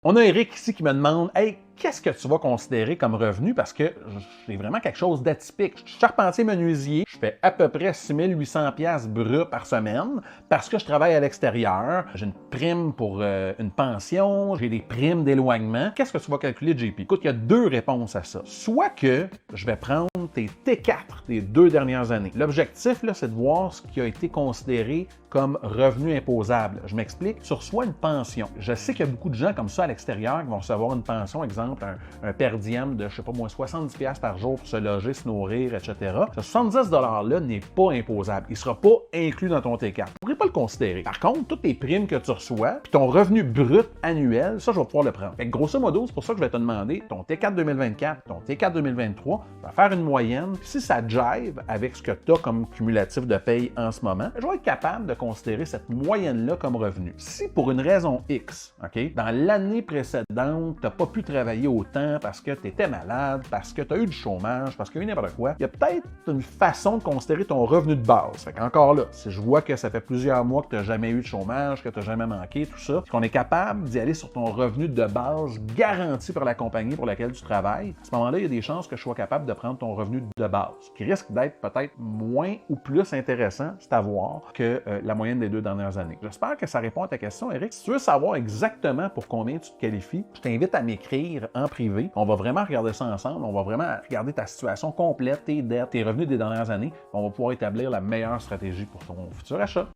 On a Eric ici qui me demande « Hey, qu'est-ce que tu vas considérer comme revenu? Parce que j'ai vraiment quelque chose d'atypique. Je suis charpentier menuisier, je fais à peu près 6800 pièces bruts par semaine parce que je travaille à l'extérieur. J'ai une prime pour une pension, j'ai des primes d'éloignement. Qu'est-ce que tu vas calculer, JP? Écoute, il y a deux réponses à ça. Soit que je vais prendre tes T4 des 2 dernières années. L'objectif, là, c'est de voir ce qui a été considéré comme revenu imposable. Je m'explique. Tu reçois une pension. Je sais qu'il y a beaucoup de gens comme ça à l'extérieur qui vont recevoir une pension, exemple, un per diem de, je sais pas moi, 70$ par jour pour se loger, se nourrir, etc. Ce 70$ $-là n'est pas imposable. Il ne sera pas inclus dans ton T4. Tu ne pourrais pas le considérer. Par contre, toutes les primes que tu reçois, puis ton revenu brut annuel, ça, je vais pouvoir le prendre. Fait que grosso modo, c'est pour ça que je vais te demander ton T4 2024, ton T4 2023, je vais faire une moyenne. Puis si ça jive avec ce que tu as comme cumulatif de paye en ce moment, je vais être capable de considérer cette moyenne-là comme revenu. Si pour une raison X, OK, dans l'année précédente, tu n'as pas pu travailler autant parce que tu étais malade, parce que tu as eu du chômage, parce qu'il y a eu n'importe quoi, il y a peut-être une façon de considérer ton revenu de base. Fait qu'encore là, si je vois que ça fait plusieurs mois que tu n'as jamais eu de chômage, que tu n'as jamais manqué, tout ça, qu'on est capable d'y aller sur ton revenu de base garanti par la compagnie pour laquelle tu travailles, à ce moment-là, il y a des chances que je sois capable de prendre ton revenu de base, qui risque d'être peut-être moins ou plus intéressant, c'est à voir, que la moyenne des 2 dernières années. J'espère que ça répond à ta question, Eric. Si tu veux savoir exactement pour combien tu te qualifies, je t'invite à m'écrire en privé. On va vraiment regarder ça ensemble. On va vraiment regarder ta situation complète, tes dettes, tes revenus des dernières années. On va pouvoir établir la meilleure stratégie pour ton futur achat.